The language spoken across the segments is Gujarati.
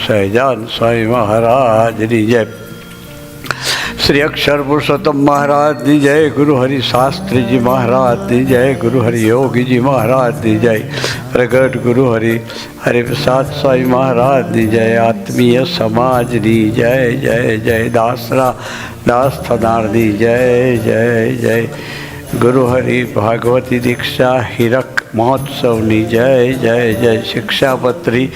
સહજાન સ્વામી મહારાજની જય. શ્રી અક્ષર પુરુષોત્તમ મહારાજની જય. ગુરુ હરિ શાસ્ત્રીજી મહારાજની જય. ગુરુ હરિ યોગીજી મહારાજની જય. પ્રગટ ગુરુ હરિપ્રસાદ સ્વામી મહારાજની જય. આત્મીય સમાજની જય જય જય. દાસ થનારની જય જય જય. ગુરુ હરિ ભાગવતી દીક્ષા હીરક મહોત્સવની જય જય જય. શિક્ષાપત્રી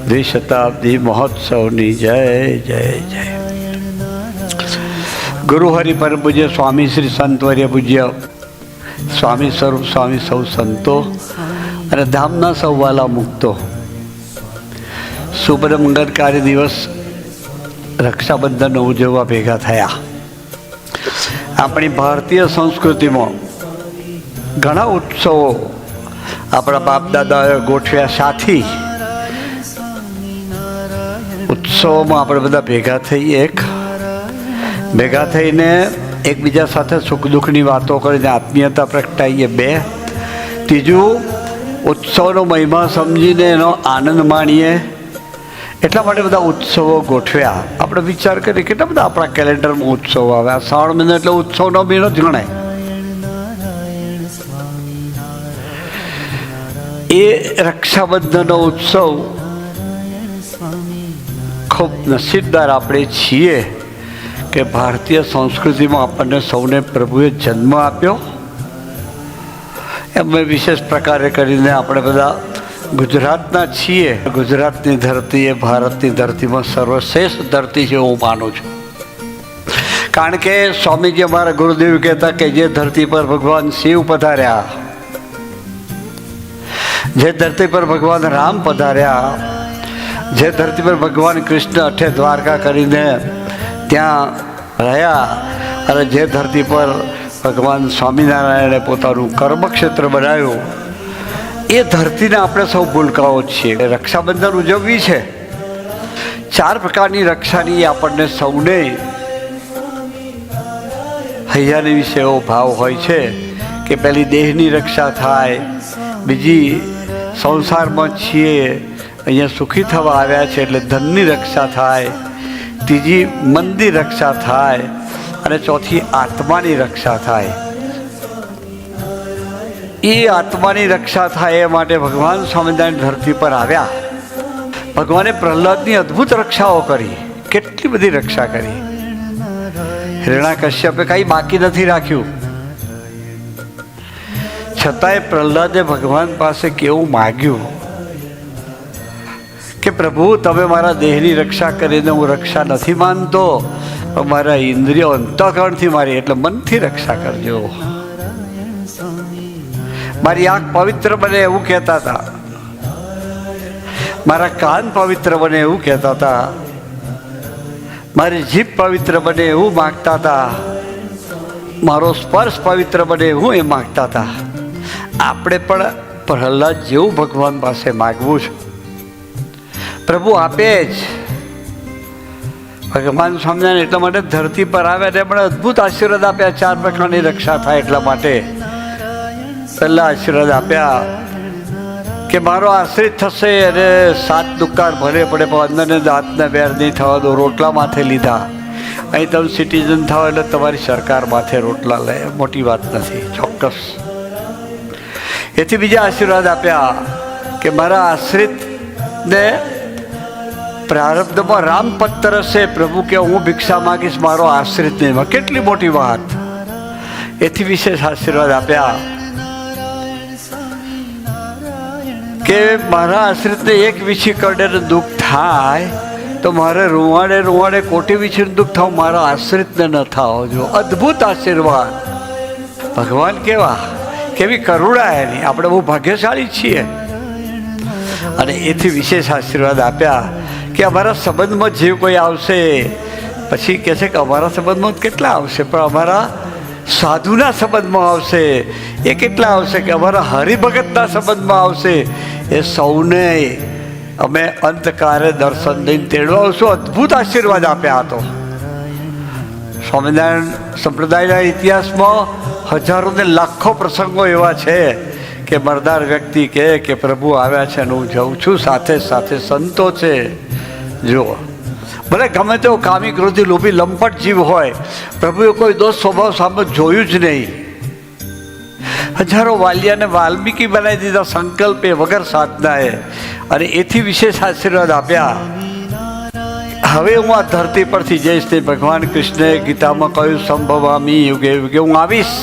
દ્વિશતાબ્દી મહોત્સવની જય જય જય. ગુરુ હરિ પરમ પૂજ્ય સ્વામી શ્રી સંતવર્ય પૂજ્ય સ્વામી સ્વરૂપ સ્વામી સૌ સંતો અને ધામના સૌ વાલા મુક્તો, શુભ મંગળકારી દિવસ રક્ષાબંધનનો ઉજવવા ભેગા થયા. આપણી ભારતીય સંસ્કૃતિમાં ઘણા ઉત્સવો આપણા બાપ દાદાએ ગોઠવ્યા. સાથી ઉત્સવોમાં આપણે બધા ભેગા થઈને એકબીજા સાથે સુખ દુઃખની વાતો કરીને આત્મીયતા પ્રગટાવીએ. 2, ત્રીજું ઉત્સવનો મહિમા સમજીને એનો આનંદ માણીએ. એટલા માટે બધા ઉત્સવો ગોઠવ્યા. આપણે વિચાર કરીએ કેટલા બધા આપણા કેલેન્ડરમાં ઉત્સવો આવે. આ શ્રાવણ મહિનો એટલે ઉત્સવનો મહિનો જ ગણાય. એ રક્ષાબંધનનો ઉત્સવ ખૂબ નસીબદાર આપણે છીએ કે ભારતીય સંસ્કૃતિમાં આપણને સૌને પ્રભુએ જન્મ આપ્યો. એમ વિશેષ પ્રકારે કરીને આપણે બધા ગુજરાતના છીએ. ગુજરાતની ધરતી એ ભારતની ધરતીમાં સર્વશ્રેષ્ઠ ધરતી છે હું માનું છું. કારણ કે સ્વામીજી અમારા ગુરુદેવ કહેતા કે જે ધરતી પર ભગવાન શિવ પધાર્યા, જે ધરતી પર ભગવાન રામ પધાર્યા, જે ધરતી પર ભગવાન કૃષ્ણ અઠે દ્વારકા કરીને ત્યાં રહ્યા, અને જે ધરતી પર ભગવાન સ્વામિનારાયણે પોતાનું કર્મક્ષેત્ર બનાવ્યું, એ ધરતીને આપણે સૌ ભૂલકાઓ છીએ. રક્ષાબંધન ઉજવવી છે. 4 પ્રકારની રક્ષાની આપણને સૌને હૈયાની વિશે એવો ભાવ હોય છે કે પહેલી દેહની રક્ષા થાય, બીજી સંસારમાં છીએ અહીંયા સુખી થવા આવ્યા છે એટલે ધનની રક્ષા થાય, ત્રીજી મનની રક્ષા થાય, અને ચોથી આત્માની રક્ષા થાય. એ આત્માની રક્ષા થાય એ માટે ભગવાન સ્વામિનારાયણ ધરતી પર આવ્યા. ભગવાને પ્રહલાદની અદ્ભુત રક્ષાઓ કરી. કેટલી બધી રક્ષા કરી. હિરણ્યકશ્યપે કંઈ બાકી નથી રાખ્યું. છતાંય પ્રહલાદે ભગવાન પાસે કેવું માગ્યું કે પ્રભુ તમે મારા દેહની રક્ષા કરીને હું રક્ષા નથી માનતો, મારા ઇન્દ્રિયો અંતઃકરણથી મારી એટલે મનથી રક્ષા કરજો. મારી આંખ પવિત્ર બને એવું કહેતા હતા, મારા કાન પવિત્ર બને એવું કહેતા હતા, મારી જીભ પવિત્ર બને એવું માગતા હતા, મારો સ્પર્શ પવિત્ર બને એવું એ માગતા હતા. આપણે પણ પ્રહલાદ જેવું ભગવાન પાસે માગવું છે. પ્રભુ આપે જ. ભગવાન સ્વામિનારાયણ એટલા માટે ધરતી પર આવ્યા ને એમણે અદ્ભુત આશીર્વાદ આપ્યા. 4 પ્રકારની રક્ષા થાય એટલા માટે પહેલા આશીર્વાદ આપ્યા કે મારો આશ્રિત થશે અને 7 દુકાળ ભરે પડે પણ અંદરને દાંતને વેર નહીં થવા દો. રોટલા માથે લીધા. અહીં તમે સિટીઝન થાવ એટલે તમારી સરકાર માથે રોટલા લે, મોટી વાત નથી, ચોક્કસ. એથી બીજા આશીર્વાદ આપ્યા કે મારા આશ્રિતને પ્રારબ્ધમાં રામપત્ર હશે. પ્રભુ કે હું ભિક્ષા માગીશ, મારો આશ્રિત નહીં. કેટલી મોટી વાત. એથી વિશેષ આશીર્વાદ આપ્યા કે મારા આશ્રિતને એક વીછી કરડે દુઃખ થાય તો મારે રૂવાડે કોટી વીછીનું દુઃખ થાવ, મારા આશ્રિતને ન થાવ જો. અદ્ભુત આશીર્વાદ. ભગવાન કેવી કરુણા એની. આપણે બહુ ભાગ્યશાળી છીએ. અને એથી વિશેષ આશીર્વાદ આપ્યા કે અમારા સંબંધમાં જે કોઈ આવશે, પછી કહે છે કે અમારા સંબંધમાં કેટલા આવશે, પણ અમારા સાધુના સંબંધમાં આવશે એ કેટલા આવશે, કે અમારા હરિભગતના સંબંધમાં આવશે એ સૌને અમે અંતકારે દર્શન દઈને તેડવા આવશું. અદ્ભુત આશીર્વાદ આપ્યા હતો. સ્વામિનારાયણ સંપ્રદાયના ઇતિહાસમાં હજારો ને લાખો પ્રસંગો એવા છે કે મરદાર વ્યક્તિ કહે કે પ્રભુ આવ્યા છે અને હું જઉં છું, સાથે સાથે સંતો છે, જુઓ, ભલે ગમે તેવો કામી, ક્રોધી, લોભી, લંપટ જીવ હોય, પ્રભુએ કોઈ દોષ સ્વભાવ સામે જોયું જ નહીં. હજારો વાલિયાને વાલ્મીકી બનાવી દીધા સંકલ્પે, વગર સાધનાએ, અને એથી વિશેષ આશીર્વાદ આપ્યા. હવે હું આ ધરતી પરથી જઈશ તે ભગવાન કૃષ્ણએ ગીતામાં કહ્યું, સંભવામી યુગે યુગે હું આવીશ.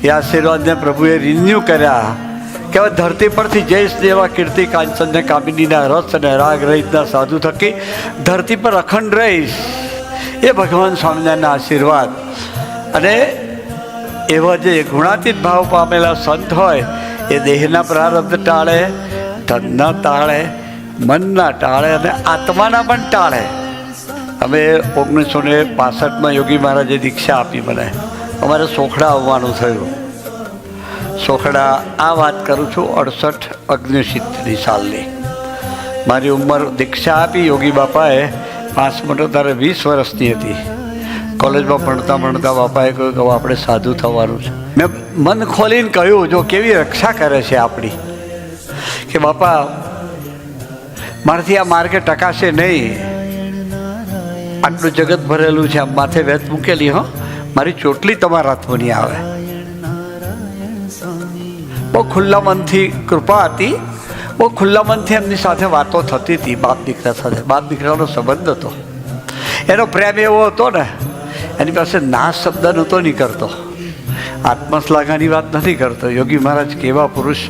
એ આશીર્વાદને પ્રભુએ રિન્યુ કર્યા કે હવે ધરતી પરથી જઈશ ને એવા કીર્તિ કાંચન ને કામિનીના રસ અને રાગ રહિતના સાધુ થકી ધરતી પર અખંડ રહીશ. એ ભગવાન સ્વામિનારાયણના આશીર્વાદ. અને એવા જે ગુણાતીત ભાવ પામેલા સંત હોય એ દેહના પ્રારબ્ધ ટાળે, ધનના ટાળે, મનના ટાળે અને આત્માના પણ ટાળે. અમે 1965 યોગી મહારાજે દીક્ષા આપી મને. અમારે સોખડા આવવાનું થયું. સોખડા આ વાત કરું છું 68-69 સાલની. મારી ઉંમર દીક્ષા આપી યોગી બાપાએ 5 મિનિટ ત્યારે 20 વર્ષની હતી. કોલેજમાં ભણતા ભણતા બાપાએ કહ્યું કે આપણે સાધુ થવાનું છે. મેં મન ખોલીને કહ્યું, જો કેવી રક્ષા કરે છે આપણી, કે બાપા મારાથી આ માર્ગે ટકાશે નહીં. આટલું જગત ભરેલું છે, આમ માથે વેત મૂકેલી, હો મારી ચોટલી તમારા હાથમાં નહીં આવે. બહુ ખુલ્લા મનથી કૃપા હતી, બહુ ખુલ્લા મનથી એમની સાથે વાતો થતી હતી. બાપ દીકરા સાથે, બાપ દીકરાનો સંબંધ હતો. એનો પ્રેમ એવો હતો ને, એની પાસે ના શબ્દ નહોતો નહીં કરતો. આત્મશ્લાઘાની વાત નથી કરતો. યોગી મહારાજ કેવા પુરુષ,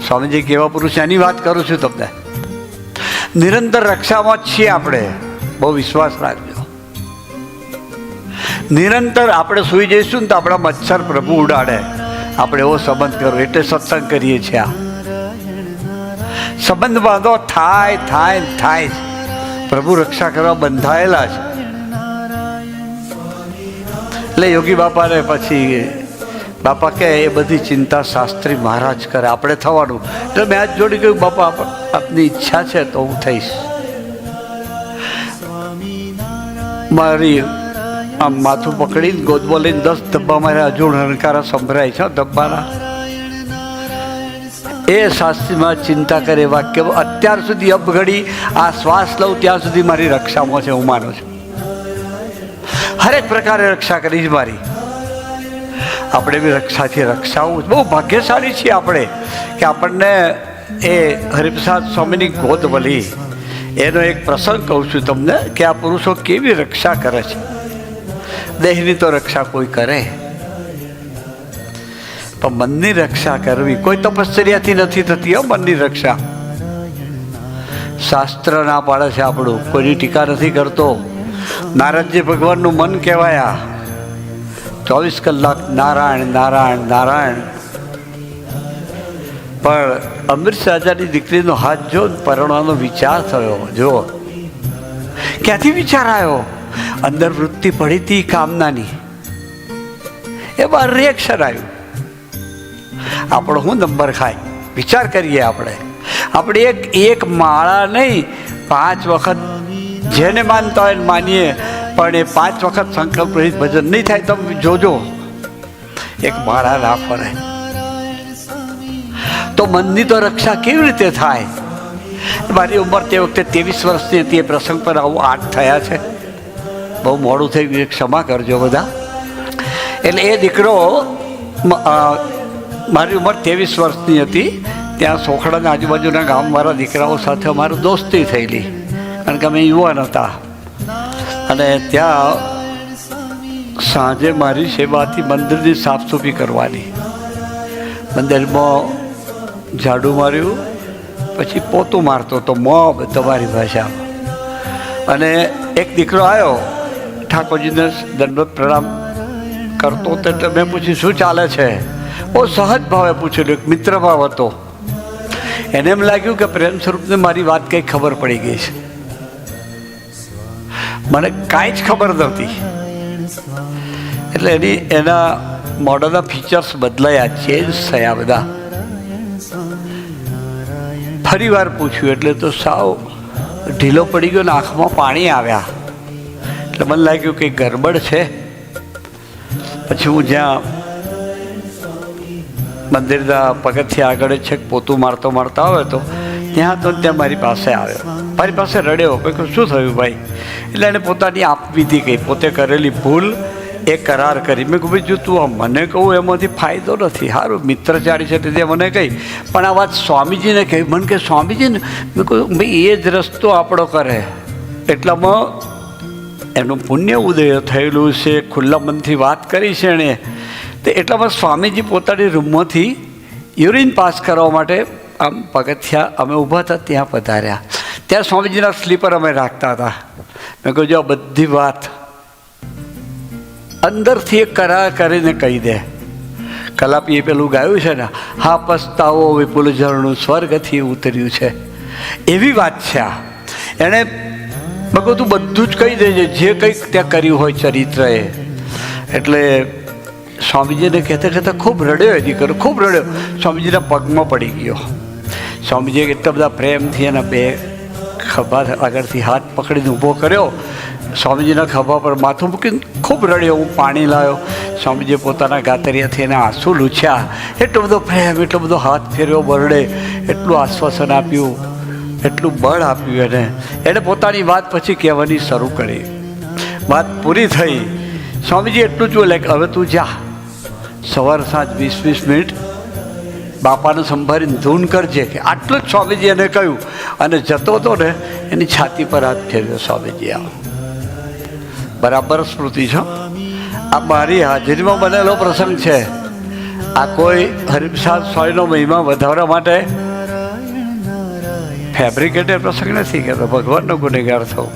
સ્વામીજી કેવા પુરુષ, એની વાત કરું છું તમને. નિરંતર રક્ષામાં જ છીએ આપણે, બહુ વિશ્વાસ રાખજો. નિરંતર આપણે સૂઈ જઈશું ને તો આપણા મચ્છર પ્રભુ ઉડાડે. આપણે એવો સંબંધ કરો એટલે સત્સંગ કરીએ છીએ. આ સંબંધ બાંધો થાય થાય થાય, પ્રભુ રક્ષા કરવા બંધાયેલા છે. એટલે યોગી બાપાને પછી બાપા કહે એ બધી ચિંતા શાસ્ત્રી મહારાજ કરે, આપણે થવાનું. એટલે મેં હાથ જોડી કહ્યું, બાપા આપની ઈચ્છા છે તો હું થઈશ. મારી આમ માથું પકડીને ગોદમાં લઈને 10 ધબ્બા મારે હજુ હણકારા સંભળાય છે ધબ્બાના. એ શાસ્ત્રીમાં ચિંતા કરે વાક્ય, અત્યાર સુધી અબઘડી આ શ્વાસ લઉં ત્યાં સુધી મારી રક્ષામાં છે, હું માનું છું. હરેક પ્રકારે રક્ષા કરીશ મારી. આપણે બી રક્ષાથી રક્ષાવું. બહુ ભાગ્યશાળી છીએ આપણે કે આપણને એ હરિપ્રસાદ સ્વામીની ગોદ વળી. એનો એક પ્રસંગ કહું છું તમને કે આ પુરુષો કેવી રક્ષા કરે છે. દેહની તો રક્ષા કોઈ કરે, પણ મનની રક્ષા કરવી કોઈ તપશ્ચર્યાથી નથી થતી. મનની રક્ષા શાસ્ત્ર ના પાડે છે. આપણું કોઈની ટીકા નથી કરતો. નારદજી ભગવાનનું મન કહેવાયા. 24 કલાક નારાયણ નારાયણ નારાયણ. પણ અમૃત રાજાની દીકરીનો હાથ જો પરણવાનો વિચાર થયો. જો ક્યાંથી વિચાર આવ્યો? અંદર વૃત્તિ પડી હતી કામનાની, એમાં રિએક્શન આવ્યું. આપણો શું નંબર ખાય? વિચાર કરીએ આપણે એક માળા નહીં, 5 વખત જેને માનતા હોય માનીએ, પણ એ 5 વખત સંકલ્પ રહિત ભજન નહીં થાય. તમે જોજો, એક માળા ના ફરે તો મનની તો રક્ષા કેવી રીતે થાય? મારી ઉંમર તે વખતે 23 વર્ષની હતી. એ પ્રસંગ પર આવું 8 થયા છે. બહુ મોડું થઈ ગયું, ક્ષમા કરજો બધા. એટલે એ દીકરો, મારી ઉંમર 23 વર્ષની હતી. ત્યાં સોખડાના આજુબાજુના ગામવાળા દીકરાઓ સાથે અમારી દોસ્તી થયેલી, કારણ કે અમે યુવાન હતા. અને ત્યાં સાંજે મારી સેવાથી મંદિરની સાફસૂફી કરવાની. મંદિરમાં ઝાડુ માર્યું, પછી પોતું મારતો હતો, મોબ તમારી ભાષામાં. અને એક દીકરો આવ્યો, ઠાકોરજીને દંડવત પ્રણામ કરતો હતો. એટલે મેં પૂછ્યું શું ચાલે છે? બહુ સહજ ભાવે પૂછેલું, એક મિત્ર ભાવ હતો. એને એમ લાગ્યું કે પ્રેમ સ્વરૂપને મારી વાત કંઈ ખબર પડી ગઈ છે. મને કાંઈ જ ખબર નહોતી. એટલે એના મોઢાના ફીચર્સ બદલાયા, ચેન્જ થયા બધા. ફરી વાર પૂછ્યું એટલે તો સાવ ઢીલો પડી ગયો ને આંખમાં પાણી આવ્યા. એટલે મને લાગ્યું કે ગરબડ છે. પછી હું જ્યાં મંદિરના પગથિયા આગળ છે પોતું મારતો મારતા આવે તો ત્યાં તો ત્યાં મારી પાસે આવ્યો, મારી પાસે રડ્યો. મેં કહ્યું શું થયું ભાઈ? એટલે એણે પોતાની આપવીતી કહી, પોતે કરેલી ભૂલ એ કરાર કરી. મેં કહ્યું ભાઈ જો તું મને કહું એમાંથી ફાયદો નથી, સારું મિત્રચારી છે તે મને કહી, પણ આ વાત સ્વામીજીને કહી. મને કે સ્વામીજીને? મેં કહ્યું ભાઈ એ જ રસ્તો આપણો કરે. એટલામાં એનું પુણ્ય ઉદય થયેલું છે, ખુલ્લા મનથી વાત કરી છે એણે. તો એટલામાં સ્વામીજી પોતાની રૂમમાંથી યુરિન પાસ કરવા માટે આમ પગથિયા અમે ઊભા હતા ત્યાં પધાર્યા. ત્યાં સ્વામીજીના સ્લીપર અમે રાખતા હતા. મેં કહ્યું જો આ બધી વાત અંદરથી એક કરાર કરીને કહી દે. કલાપીએ પેલું ગાયું છે ને, હા પસ્તાવો વિપુલ ઝરણું સ્વર્ગથી ઉતર્યું છે, એવી વાત છે આ. એણે મેં કહું તું બધું જ કહી દેજે જે કંઈક ત્યાં કર્યું હોય ચરિત્ર એ. એટલે સ્વામીજીને કહેતા કહેતા ખૂબ રડ્યો એ દીકરો, ખૂબ રડ્યો. સ્વામીજીના પગમાં પડી ગયો. સ્વામીજીએ એટલા બધા પ્રેમથી એના બે ખભા આગળથી હાથ પકડીને ઊભો કર્યો. સ્વામીજીના ખભા પર માથું મૂકીને ખૂબ રડ્યો. હું પાણી લાવ્યો. સ્વામીજીએ પોતાના ગાતરિયાથી એને આંસુ લૂછ્યા. એટલો બધો પ્રેમ, એટલો બધો હાથ ફેર્યો બરડે, એટલું આશ્વાસન આપ્યું, એટલું બળ આપ્યું એને. એણે પોતાની વાત પછી કહેવાની શરૂ કરી. વાત પૂરી થઈ. સ્વામીજી એટલું જ બોલે કે હવે તું જા, સવાર સાંજ 20-20 મિનિટ બાપાને સંભાળીને ધૂન કરજે. કે આટલું જ સ્વામીજી એને કહ્યું અને જતો હતો ને એની છાતી પર હાથ ફેરવ્યો સ્વામીજી. આ બરાબર સ્મૃતિ છે. આ મારી હાજરીમાં બનેલો પ્રસંગ છે. આ કોઈ હરિપ્રસાદ સ્વામીનો મહિમા વધારવા માટે ફેબ્રિકેટેડ પ્રસંગ નથી કહેતો, ભગવાનનો ગુનેગાર થવું.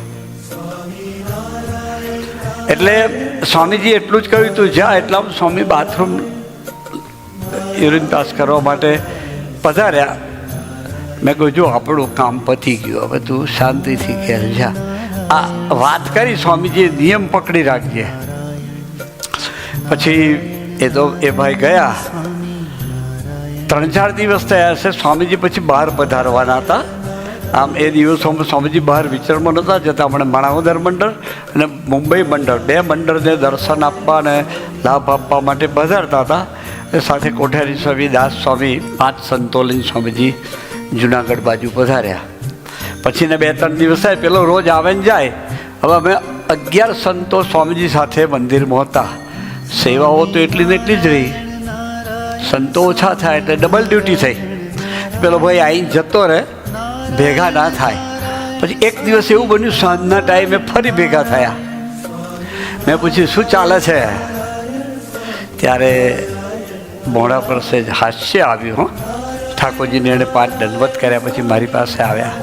એટલે સ્વામીજી એટલું જ કહ્યું તું જા. એટલામાં સ્વામી બાથરૂમ યુરિન પાસ કરવા માટે પધાર્યા. મેં કહ્યું જો આપણું કામ પતી ગયું, હવે તું શાંતિથી ઘેર જા. આ વાત કરી સ્વામીજીએ નિયમ પકડી રાખજે. પછી એ તો એ ભાઈ ગયા. 3-4 દિવસ થયા હશે. સ્વામીજી પછી બહાર પધારવાના હતા. આમ એ દિવસોમાં સ્વામીજી બહાર વિચરણમાં નહોતા જતા. આપણે માણાવદર મંડળ અને મુંબઈ મંડળ, 2 મંડળને દર્શન આપવા અને લાભ આપવા માટે પધારતા હતા. એ સાથે કોઠારી સ્વામી, દાસ સ્વામી, 5 સંતો લઈને સ્વામીજી જુનાગઢ બાજુ પધાર્યા. પછીને 2-3 દિવસ થાય, પેલો રોજ આવે ને જાય. હવે અમે 11 સંતો સ્વામીજી સાથે મંદિરમાં હતા. સેવાઓ તો એટલી ને એટલી જ રહી, સંતો ઓછા થાય એટલે ડબલ ડ્યુટી થઈ. પેલો ભાઈ આવીને જતો રહે, ભેગા ના થાય. પછી એક દિવસ એવું બન્યું, સાંજના ટાઈમે ફરી ભેગા થયા. મેં પૂછ્યું શું ચાલે છે? ત્યારે મોઢા પર સહેજ હાસ્ય આવ્યું. હો, ઠાકોરજીને એણે 5 દંડવત કર્યા. પછી મારી પાસે આવ્યા.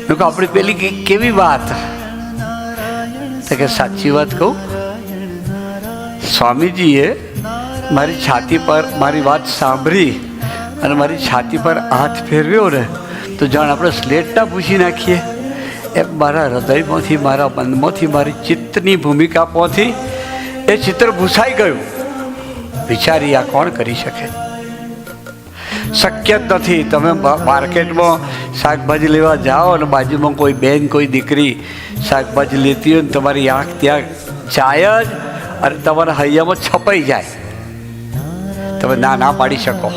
મેં કહું આપણી પેલી કેવી વાત? તો કે સાચી વાત કહું, સ્વામીજીએ મારી છાતી પર મારી વાત સાંભળી અને મારી છાતી પર હાથ ફેરવ્યો ને તો જાણ આપણે સ્લેટના પૂછી નાખીએ એમ મારા હૃદયમાંથી, મારા મનમાંથી, મારી ચિત્તની ભૂમિકામાંથી એ ચિત્ર ભૂસાઈ ગયું. વિચારી આ કોણ કરી શકે? શક્ય જ નથી. તમે માર્કેટમાં શાકભાજી લેવા જાઓ અને બાજુમાં કોઈ બેન, કોઈ દીકરી શાકભાજી લેતી હોય ને તમારી આંખ ત્યાં જાય જ અને તમારા હૈયામાં છપાઈ જાય. તમે ના પાડી શકો.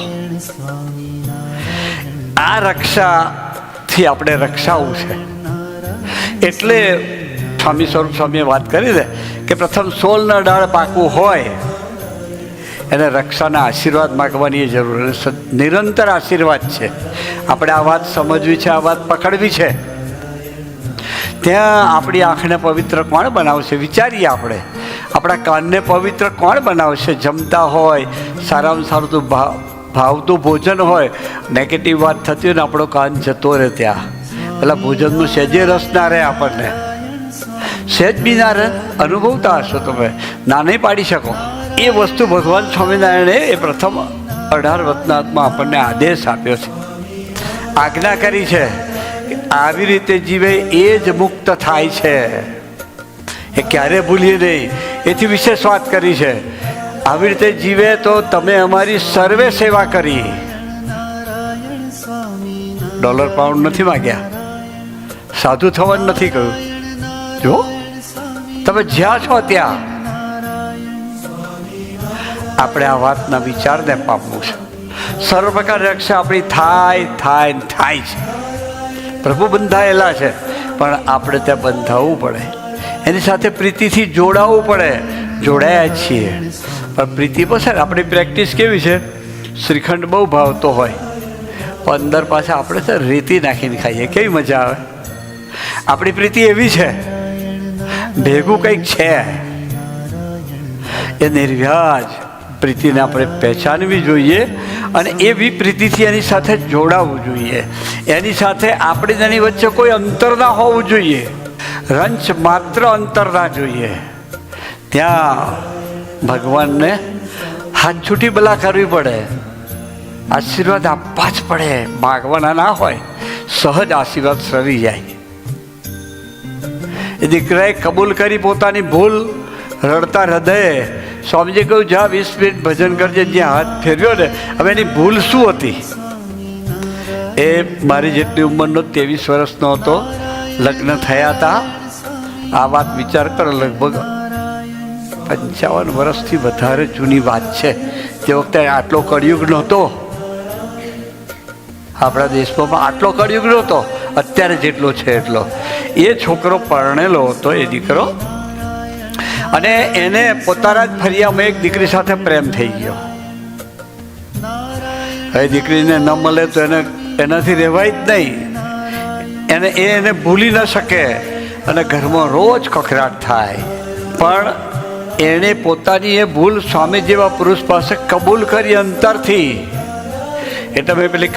આ રક્ષાથી આપણે રક્ષાવું છે. એટલે સ્વામી સ્વરૂપ સ્વામીએ વાત કરી દે કે પ્રથમ 16 ડાળ પાકવું હોય એને રક્ષાના આશીર્વાદ માગવાની એ જરૂર. નિરંતર આશીર્વાદ છે. આપણે આ વાત સમજવી છે, આ વાત પકડવી છે. ત્યાં આપણી આંખને પવિત્ર કોણ બનાવશે? વિચારીએ આપણે. આપણા કાનને પવિત્ર કોણ બનાવશે? જમતા હોય, સારામાં સારું તો ભાવતું ભોજન હોય, નેગેટિવ વાત થતી હોય ને આપણો કાન જતો રહે ત્યાં. પેલા ભોજનનું સહેજે રસ ના રહે આપણને, સહેજ બી ના રહે. અનુભવતા હશો તમે, ના નહીં પાડી શકો. એ વસ્તુ ભગવાન સ્વામિનારાયણે એ પ્રથમ 18 વચનાત્મા આપણને આદેશ આપ્યો છે, આજ્ઞા કરી છે. આવી રીતે જીવે એ જ મુક્ત થાય છે. એ ક્યારે ભૂલીએ નહીં, એથી વિશેષ વાત કરી છે. આવી રીતે જીવે તો તમે અમારી સર્વે સેવા કરી. ડોલર પાઉન્ડ નથી માગ્યા, સાધુ થવાનું નથી કહ્યું. જો તમે જ્યાં છો ત્યાં આપણે આ વાતના વિચારને પામવું છે. સર્વ પ્રકારની રક્ષા આપણી થાય છે. પ્રભુ બંધાયેલા છે, પણ આપણે ત્યાં બંધાવવું પડે, એની સાથે પ્રીતિથી જોડાવવું પડે. જોડાયા છીએ, પણ પ્રીતિ પાસે આપણી પ્રેક્ટિસ કેવી છે? શ્રીખંડ બહુ ભાવતો હોય, પણ અંદર પાછા આપણે તો રેતી નાખીને ખાઈએ, કેવી મજા આવે. આપણી પ્રીતિ એવી છે, ભેગું કંઈક છે. એ નિર્વ્યાજ પ્રીતિને આપણે પહેચાનવી જોઈએ અને એવી પ્રીતિથી એની સાથે જોડાવવું જોઈએ. એની સાથે આપણી એની વચ્ચે કોઈ અંતર ના હોવું જોઈએ, રંચ માત્ર અંતર ના જોઈએ. ત્યાં ભગવાનને હાથ છૂટી બલા કરવી પડે, આશીર્વાદ આપવા જ પડે, માગવાના ના હોય. સહજ આશીર્વાદ સરી જાય. એ દીકરાએ કબૂલ કરી પોતાની ભૂલ, રડતા હૃદયે સ્વામીજી કહ્યું, જા 20 મિનિટ ભજન કરજે. જ્યાં હાથ ફેરવ્યો ને, હવે એની ભૂલ શું હતી? એ મારી જેટલી ઉંમરનો 23 વર્ષનો હતો, લગ્ન થયા હતા. આ વાત વિચાર કરો, લગભગ 55 વર્ષથી વધારે જૂની વાત છે. તે વખતે આટલો કળિયુગ નહોતો આપણા દેશમાં, આટલો કળિયુગ નહોતો અત્યારે જેટલો છે એટલો. એ છોકરો પરણેલો હતો, એ દીકરો, અને એને પોતાના જ ફરિયામાં એક દીકરી સાથે પ્રેમ થઈ ગયો. હવે દીકરીને ન મળે તો એનાથી રહેવાય જ નહીં. એને ભૂલી ન શકે અને ઘરમાં રોજ કકરાટ થાય. પણ એણે પોતાની એ ભૂલ સ્વામી જેવા પુરુષ પાસે કબૂલ કરી અંતરથી. એટલે મેં પેલી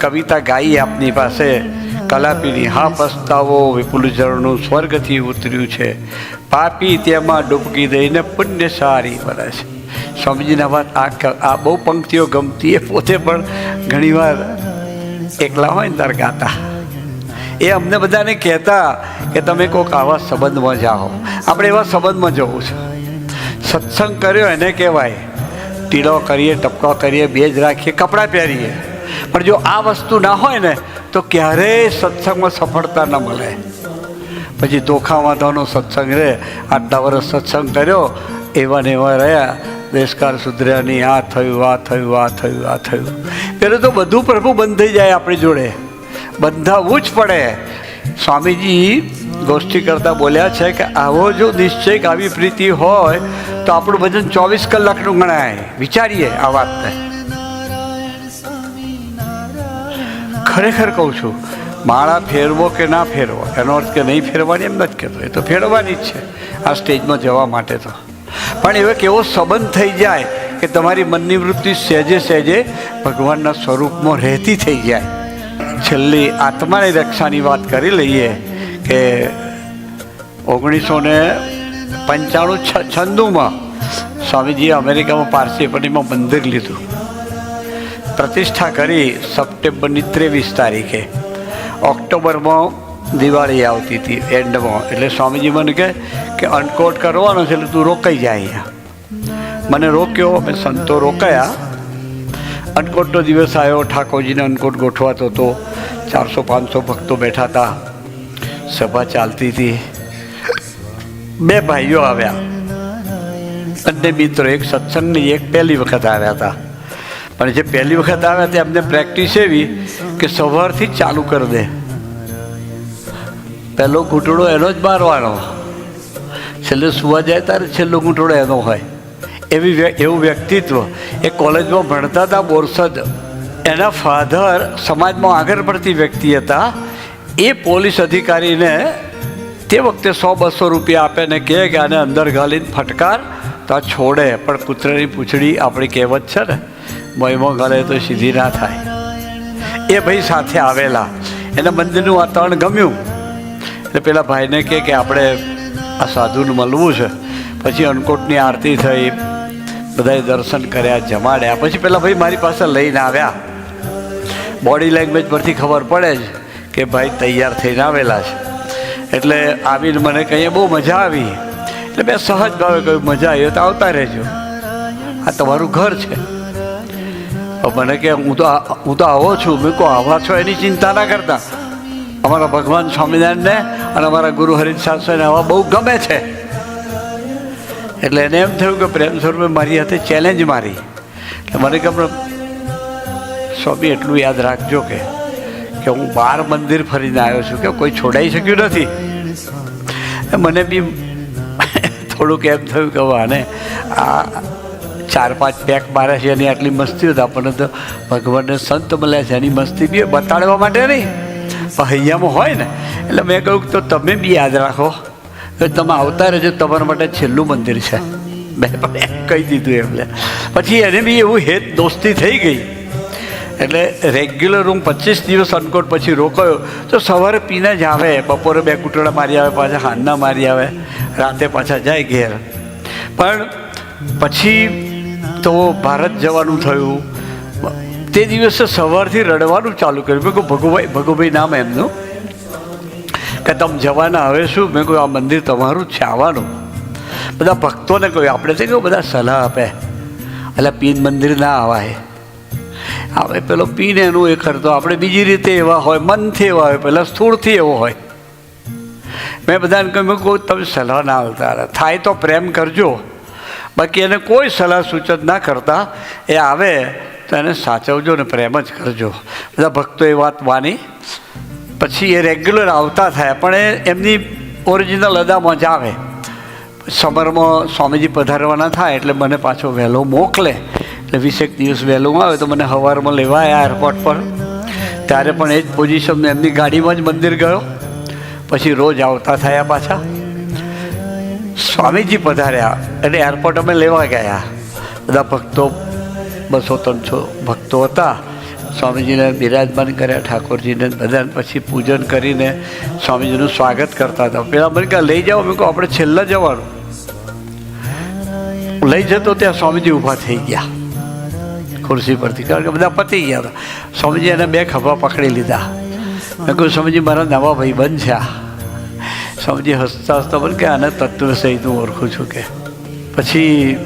કવિતા ગાઈ આપની પાસે, કલાપીની. હા પસ્તાવો વિપુલ જળનું સ્વર્ગથી ઉતર્યું છે, પાપી તેમાં ડૂબકી દઈને પુણ્ય સારી બને છે. સ્વામીજીના વાત આ બહુ પંક્તિઓ ગમતી. એ પોતે પણ ઘણીવાર એકલા હોય ને ત્યારે ગાતા. એ અમને બધાને કહેતા કે તમે કોઈક આવા સંબંધમાં જાઓ. આપણે એવા સંબંધમાં જવું છે. સત્સંગ કર્યો એને કહેવાય. ટીડો કરીએ, ટપકા કરીએ, બેજ રાખીએ, કપડાં પહેરીએ, પણ જો આ વસ્તુ ના હોય ને તો ક્યારેય સત્સંગમાં સફળતા ન મળે. પછી ધોખા વાંધવાનો સત્સંગ રહે. આટલા વર્ષ સત્સંગ કર્યો, એવા ને એવા રહ્યા, દેશકાર સુધર્યા નહીં, આ થયું, આ થયું, આ થયું, આ થયું. પેલું તો બધું પ્રભુ બંધ થઈ જાય આપણી જોડે, બંધાવવું જ પડે. સ્વામીજી ગોષ્ઠી કરતા બોલ્યા છે કે આવો જો નિશ્ચય, આવી પ્રીતિ હોય તો આપણું ભજન 24 કલાકનું ગણાય. વિચારીએ આ વાતને. ખરેખર કહું છું, માળા ફેરવો કે ના ફેરવો એનો અર્થ કે નહીં ફેરવાની એમ નથી કહેતો. એ તો ફેરવવાની જ છે આ સ્ટેજમાં જવા માટે તો. પણ એવો કેવો સંબંધ થઈ જાય કે તમારી મનની વૃત્તિ સહેજે સહેજે ભગવાનના સ્વરૂપમાં રહેતી થઈ જાય. છેલ્લી આત્માની રક્ષાની વાત કરી લઈએ કે 1995-96 સ્વામીજીએ અમેરિકામાં પારસીપણીમાં મંદિર લીધું, પ્રતિષ્ઠા કરી. સપ્ટેમ્બરની 23 તારીખે, ઓક્ટોબરમાં દિવાળી આવતી હતી એન્ડમાં. એટલે સ્વામીજી મને કહે કે અનકોટ કરવાનો છે, એટલે તું રોકાઈ જાય. મને રોક્યો, અમે સંતો રોકાયા. અનકોટનો દિવસ આવ્યો, ઠાકોરજીને અનકોટ ગોઠવાતો હતો. 400-500 ભક્તો બેઠા હતા, સભા ચાલતી હતી. 2 ભાઈઓ આવ્યા, બંને મિત્રો, એક સત્સંગની, એક પહેલી વખત આવ્યા હતા. પણ જે પહેલી વખત આવ્યા હતા એમને પ્રેક્ટિસ એવી કે સવારથી જ ચાલુ કરી દે. પહેલો ઘૂંટડો એનો જ મારવાનો, છેલ્લે સુવા જાય ત્યારે છેલ્લો ઘૂંટડો એનો હોય. એવું વ્યક્તિત્વ. એ કોલેજમાં ભણતા હતા, બોરસદ. એના ફાધર સમાજમાં આગળ પડતી વ્યક્તિ હતા. એ પોલીસ અધિકારીને તે વખતે 100-200 રૂપિયા આપે ને કહે કે આને અંદર ગાલીને ફટકાર તો આ છોડે. પણ કૂતરાની પૂંછડી આપણી કહેવત છે ને, મોયમાં ગાલે તો સીધી ના થાય. એ ભાઈ સાથે આવેલા, એને મંદિરનું વાતાવરણ ગમ્યું. એટલે પેલા ભાઈને કહે કે આપણે આ સાધુને મળવું છે. પછી અન્નકોટની આરતી થઈ, બધાએ દર્શન કર્યા, જમાડ્યા. પછી પેલા ભાઈ મારી પાસે લઈને આવ્યા. બોડી લેંગ્વેજ પરથી ખબર પડે જ કે ભાઈ તૈયાર થઈને આવેલા છે. એટલે આવીને મને કહીએ બહુ મજા આવી. એટલે મેં સહજ ભાવે કહ્યું મજા આવી તો આવતા રહેજો, આ તમારું ઘર છે. મને કે હું તો આવો છું. મેં કહું આવા છો એની ચિંતા ના કરતા, અમારા ભગવાન સ્વામિનારાયણને અને અમારા ગુરુ હરિ શાસ્ત્રીને આવા બહુ ગમે છે. એટલે એને એમ થયું કે પ્રેમ સ્વરૂપે મારી હાથે ચેલેન્જ મારી. એટલે મને કે સ્વામી એટલું યાદ રાખજો કે હું 12 મંદિર ફરીને આવ્યો છું, કે કોઈ છોડાઈ શક્યું નથી. મને બી થોડુંક એમ થયું કે આને આ 4-5 પેક મારે છે એની આટલી મસ્તી હતા, પણ તો ભગવાનને સંત મળ્યા છે એની મસ્તી બી બતાડવા માટે નહીં પણ હૈયામાં હોય ને. એટલે મેં કહ્યું તો તમે બી યાદ રાખો કે તમે આવતા રહેજો, તમારા માટે છેલ્લું મંદિર છે. મેં પણ કહી દીધું એમને. પછી એને બી એવું હેત દોસ્તી થઈ ગઈ. એટલે રેગ્યુલર હું 25 દિવસ અનકોટ પછી રોકાયો તો સવારે પીને જ આવે, બપોરે 2 કૂટડા મારી આવે, પાછા હાંજના મારી આવે, રાતે પાછા જાય ઘેર. પણ પછી તો ભારત જવાનું થયું. તે દિવસે સવારથી રડવાનું ચાલુ કર્યું. મેં કહું ભગુભાઈ નામ એમનું, કે તમે જવાના હવે શું? મેં કહ્યું આ મંદિર તમારું જ છે, આવવાનું. બધા ભક્તોને કહ્યું, આપણે તો કહ્યું બધા સલાહ આપે, એટલે પીન મંદિર ના આવાય. હવે પેલો પીને એનું એ કરતો, આપણે બીજી રીતે એવા હોય, મનથી એવા હોય, પહેલાં સ્થૂળથી એવો હોય. મેં બધાને કહ્યું તમે સલાહ ના આવતા, થાય તો પ્રેમ કરજો, બાકી એને કોઈ સલાહ સૂચન ના કરતા. એ આવે તો એને સાચવજો ને પ્રેમ જ કરજો. બધા ભક્તો એ વાત માની. પછી એ રેગ્યુલર આવતા થયા, પણ એ એમની ઓરિજિનલ અદામાં જ આવે. સમરમાં સ્વામીજી પધારવાના થાય એટલે મને પાછો વહેલો મોકલે. એટલે 20 દિવસ વહેલું આવે તો મને સવારમાં લેવા આવ્યા એરપોર્ટ પર. ત્યારે પણ એ જ પોઝિશન, એમની ગાડીમાં જ મંદિર ગયો. પછી રોજ આવતા થયા પાછા. સ્વામીજી પધાર્યા એટલે એરપોર્ટ અમે લેવા ગયા. બધા ભક્તો 200-300 ભક્તો હતા. સ્વામીજીને બિરાજમાન કર્યા, ઠાકોરજીને બધાને. પછી પૂજન કરીને સ્વામીજીનું સ્વાગત કરતા હતા. પેલા મને કહે લઈ જાઓ. મેં કહું આપણે છેલ્લા જવાનું. લઈ જતો ત્યાં સ્વામીજી ઊભા થઈ ગયા ખુરશી પરથી, કારણ કે બધા પતી ગયા હતા. સ્વામીજી એને 2 ખભા પકડી લીધા. મેં કહ્યું સ્વામીજી મારા નવા ભાઈબંધ છે. સ્વામીજી હસતા હસતા બોલે કે આને તત્વ સહિત હું ઓળખું છું. કે પછી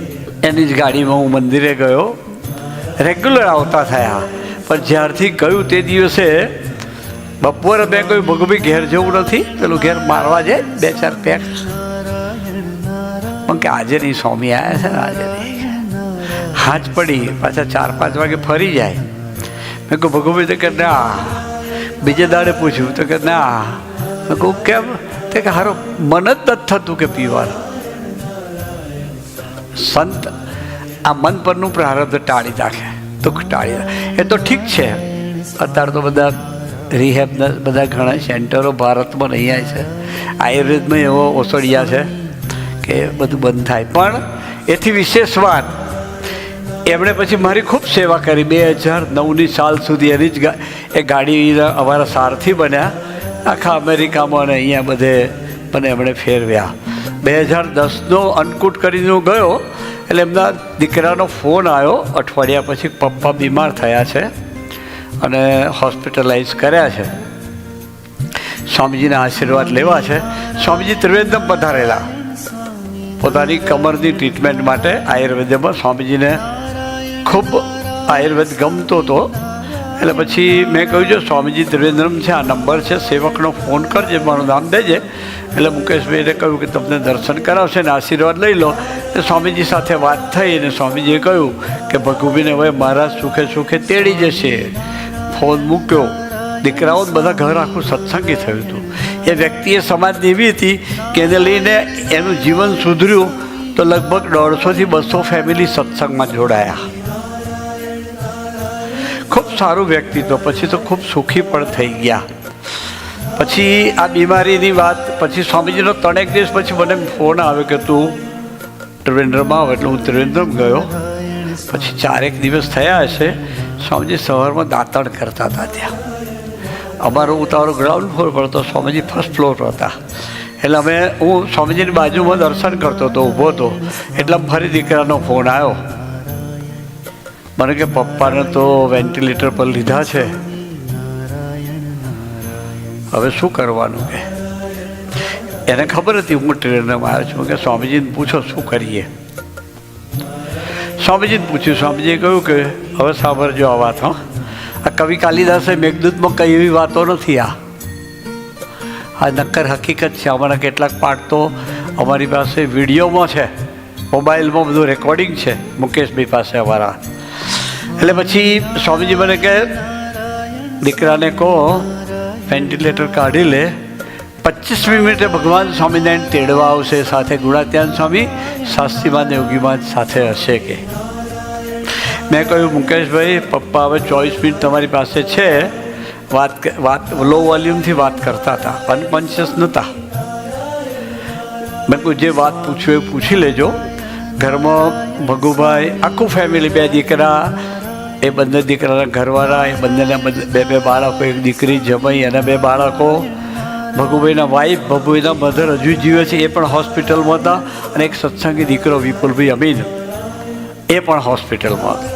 એની જ ગાડીમાં હું મંદિરે ગયો. રેગ્યુલર આવતા થયા. પણ જ્યારથી ગયું તે દિવસે બપોરે મેં કહ્યું ભગુભાઈ ઘેર જવું નથી, પેલું ઘેર મારવા જાય 2-4 પેક. પણ કે આજે નહીં, સ્વામી આવ્યા છે ને આજે નહીં. હાથ પડી પાછા 4-5 વાગે ફરી જાય. મેં કહું ભગુભાઈ તો કે ના. બીજે દાડે પૂછ્યું તો કે ના. મેં કહું કેમ? તે કે હારો મન જ નથી થતું કે પીવાનું. સંત આ મન પરનું પ્રારબ્ધ ટાળી નાખે, દુઃખ ટાળી નાખે. એ તો ઠીક છે, અત્યારે તો બધા રિહેબના બધા ઘણા સેન્ટરો ભારતમાં અહીંયા છે. આયુર્વેદમાં એવો ઓસડિયા છે કે બધું બંધ થાય. પણ એથી વિશેષ વાત, એમણે પછી મારી ખૂબ સેવા કરી. 2009ની સાલ સુધી એની જ એ ગાડી અમારા સારથી બન્યા. આખા અમેરિકામાં અને અહીંયા બધે મને એમણે ફેરવ્યા. 2010નો અન્નકૂટ કરીને હું ગયો એટલે એમના દીકરાનો ફોન આવ્યો અઠવાડિયા પછી, પપ્પા બીમાર થયા છે અને હોસ્પિટલાઇઝ કર્યા છે, સ્વામીજીના આશીર્વાદ લેવા છે. સ્વામીજી ત્રિવેન્દ્રમ પધારેલા પોતાની કમરની ટ્રીટમેન્ટ માટે આયુર્વેદમાં. સ્વામીજીને ખૂબ આયુર્વેદ ગમતો હતો. એટલે પછી મેં કહ્યું જો સ્વામીજી ત્રિવેન્દ્રમ છે, આ નંબર છે, સેવકનો ફોન કરજે, મારું નામ દેજે. એટલે મુકેશભાઈને કહ્યું કે તમને દર્શન કરાવશે ને આશીર્વાદ લઈ લો. એટલે સ્વામીજી સાથે વાત થઈ અને સ્વામીજીએ કહ્યું કે ભગુભાઈને હવે મારા સુખે સુખે તેડી જશે. ફોન મૂક્યો. દીકરાઓ બધા ઘર આખું સત્સંગી થયું હતું. એ વ્યક્તિએ સમાજની એવી હતી કે એને લઈને એનું જીવન સુધર્યું તો લગભગ 150થી 200 ફેમિલી સત્સંગમાં જોડાયા. ખૂબ સારું વ્યક્તિત્વ. પછી તો ખૂબ સુખી પણ થઈ ગયા. પછી આ બીમારીની વાત પછી સ્વામીજીનો 3 દિવસ પછી મને ફોન આવ્યો કે તું ત્રિવેન્દ્રમમાં આવ. એટલે હું ત્રિવેન્દ્રમ ગયો. પછી 4 દિવસ થયા હશે. સ્વામીજી સવારમાં દાંતણ કરતા હતા ત્યાં. અમારો ઉતારો ગ્રાઉન્ડ ફ્લોર પર હતો, સ્વામીજી ફર્સ્ટ ફ્લોર હતા. એટલે હું સ્વામીજીની બાજુમાં દર્શન કરતો હતો, ઊભો હતો. એટલે ફરી દીકરાનો ફોન આવ્યો. મને કે પપ્પાને તો વેન્ટિલેટર પર લીધા છે, હવે શું કરવાનું? કે એને ખબર હતી હું ટ્રેનમાં આવ્યો છું. કે સ્વામીજીને પૂછો શું કરીએ. સ્વામીજીને પૂછ્યું. સ્વામીજીએ કહ્યું કે હવે સાંભળજો આ વાત. આ કવિ કાલિદાસે મેઘદૂતમાં કઈ એવી વાતો નથી. આ નક્કર હકીકત છે. અમારા કેટલાક પાઠ તો અમારી પાસે વિડીયોમાં છે, મોબાઈલમાં બધું રેકોર્ડિંગ છે મુકેશભાઈ પાસે અમારા. એટલે પછી સ્વામીજી મને કહે દીકરાને કહો વેન્ટિલેટર કાઢી લે, 25મી મિનિટે ભગવાન સ્વામિનારાયણ તેડવા આવશે, સાથે ગુણાત્યાન સ્વામી, શાસ્ત્રીમાં ને યોગીમાં સાથે હશે કે. મેં કહ્યું મુકેશભાઈ પપ્પા હવે 24 મિનિટ તમારી પાસે છે, વાત લો વોલ્યુમથી વાત કરતા હતા, અનકોન્શિયસ નહોતા. મેં કહ્યું જે વાત પૂછ્યું એ પૂછી લેજો. ઘરમાં ભગુભાઈ આખું ફેમિલી, 2 દીકરા, એ બંને દીકરાના ઘરવાળા, એ બંનેના 2 બાળકો, એક દીકરી જમાઈ અને 2 બાળકો, ભગુભાઈના વાઈફ, ભગુભાઈના મધર હજુ જીવે છે, એ પણ હોસ્પિટલમાં હતા, અને એક સત્સંગી દીકરો વિપુલભાઈ અમીન, એ પણ હોસ્પિટલમાં હતો.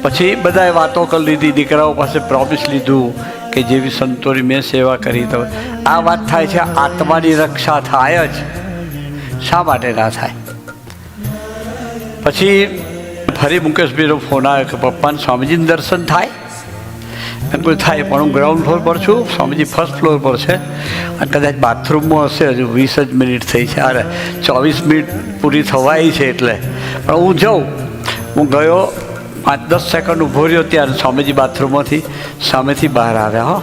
પછી બધાએ વાતો કરી લીધી, દીકરાઓ પાસે પ્રોમિસ લીધું કે જેવી સંતોની મેં સેવા કરી. તો આ વાત થાય છે આત્માની રક્ષા થાય જ, શા માટે ના થાય. પછી ફરી મુકેશભાઈનો ફોન આવ્યો કે પપ્પાને સ્વામીજીને દર્શન થાય. એમ કોઈ થાય, પણ હું ગ્રાઉન્ડ ફ્લોર પર છું, સ્વામીજી ફર્સ્ટ ફ્લોર પર છે, અને કદાચ બાથરૂમમાં હશે. હજુ 20 જ મિનિટ થઈ છે, અરે 24 મિનિટ પૂરી થવાઈ છે એટલે. પણ હું જાઉં, હું ગયો, 5-10 સેકન્ડ ઊભો રહ્યો, ત્યારે સ્વામીજી બાથરૂમમાંથી સામેથી બહાર આવ્યા. હો,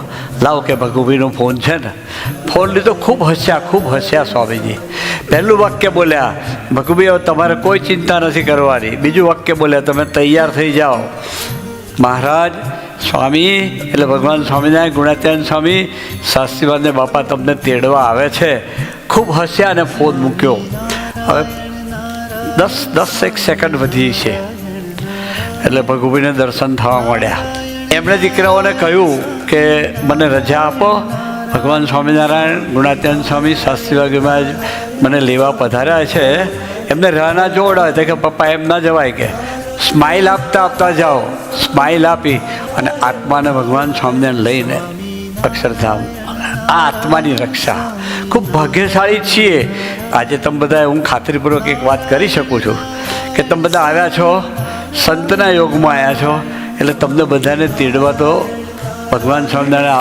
લાવ કે ભગુભાઈનો ફોન છે ને. ફોન લીધો, ખૂબ હસ્યા સ્વામીજી. પહેલું વાક્ય બોલ્યા, ભગુભાઈ હવે તમારે કોઈ ચિંતા નથી કરવાની. બીજું વાક્ય બોલ્યા, તમે તૈયાર થઈ જાઓ. મહારાજ સ્વામી એટલે ભગવાન સ્વામિનારાયણ ગુણાત્યાન સ્વામી શાસ્ત્રીવાદને બાપા તમને તેડવા આવે છે. ખૂબ હસ્યા અને ફોન મૂક્યો. હવે 10 સેકન્ડ વધી છે એટલે ભગુભાઈને દર્શન થવા મળ્યા. એમણે દીકરાઓને કહ્યું કે મને રજા આપો, ભગવાન સ્વામિનારાયણ ગુણાત્યાન સ્વામી શાસ્ત્રીવાગીમાં મને લેવા પધાર્યા છે. એમને રાના જોડાય તો કે પપ્પા એમ ના જવાય, કે સ્માઇલ આપતા જાઓ. સ્માઇલ આપી અને આત્માને ભગવાન સ્વામિનારાયણ લઈને અક્ષરધામ. આ આત્માની રક્ષા ખૂબ ભાગ્યશાળી છીએ. આજે તમે બધા, હું ખાતરીપૂર્વક એક વાત કરી શકું છું કે તમે બધા આવ્યા છો, સંતના યોગમાં આવ્યા છો, એટલે તમને બધાને તેડવા તો ભગવાન સ્વામિનારાયણ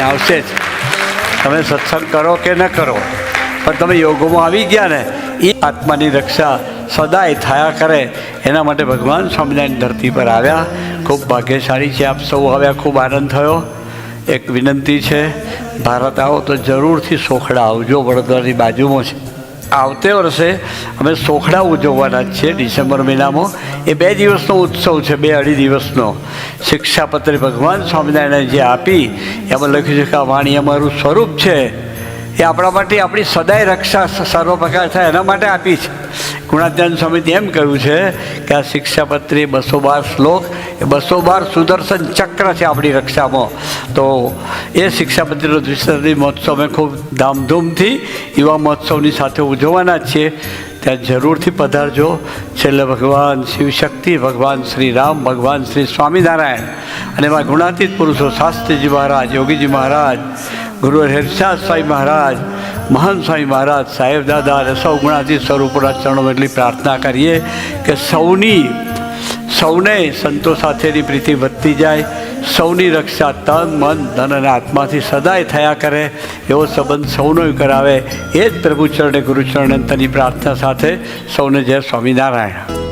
આવશે જ. તમે સત્સંગ કરો કે ન કરો, પણ તમે યોગોમાં આવી ગયા ને, એ આત્માની રક્ષા સદાય થયા કરે. એના માટે ભગવાન સ્વામિનારાયણ ધરતી પર આવ્યા. ખૂબ ભાગ્યશાળી છે આપ સૌ આવ્યા, ખૂબ આનંદ થયો. એક વિનંતી છે, ભારત આવો તો જરૂરથી સોખડા આવજો, વડોદરાની બાજુમાં છે. આવતે વર્ષે અમે સોખડા ઉજવવાના જ છીએ ડિસેમ્બર મહિનામાં. એ 2 દિવસનો ઉત્સવ છે, 2-2.5 દિવસનો. શિક્ષાપત્રી ભગવાન સ્વામિનારાયણે જે આપી, એમાં લખ્યું છે કે આ વાણી અમારું સ્વરૂપ છે, એ આપણા માટે આપણી સદાય રક્ષા સર્વ પ્રકાર થાય એના માટે આપી છે. ગુણાત્યાન સ્વામીએ એમ કહ્યું છે કે આ શિક્ષાપત્રી 212 શ્લોક, એ 212 સુદર્શન ચક્ર છે આપણી રક્ષામાં. તો એ શિક્ષાપત્રીનો દ્વિશતાબ્દી મહોત્સવ અમે ખૂબ ધામધૂમથી યુવા મહોત્સવની સાથે ઉજવવાના જ છીએ. ત્યાં જરૂરથી પધારજો. છેલ્લે ભગવાન શિવશક્તિ, ભગવાન શ્રી રામ, ભગવાન શ્રી સ્વામિનારાયણ અને એમાં ગુણાતીત પુરુષો શાસ્ત્રીજી મહારાજ, યોગીજી મહારાજ, ગુરુ હરિશાસ્ત્રી સ્વામી મહારાજ, મહાન સ્વામી મહારાજ, સાહેબ દાદા અને સૌ ગુણાતીત સ્વરૂપોના ચરણોમાં એટલી પ્રાર્થના કરીએ કે સૌને સંતો સાથેની પ્રીતિ વધતી જાય, સૌની રક્ષા તન મન ધન અને આત્માથી સદાય થયા કરે, એવો સંબંધ સૌનો કરાવે. એ જ પ્રભુચરણે ગુરુચરણે અંતરની પ્રાર્થના સાથે સૌને જય સ્વામિનારાયણ.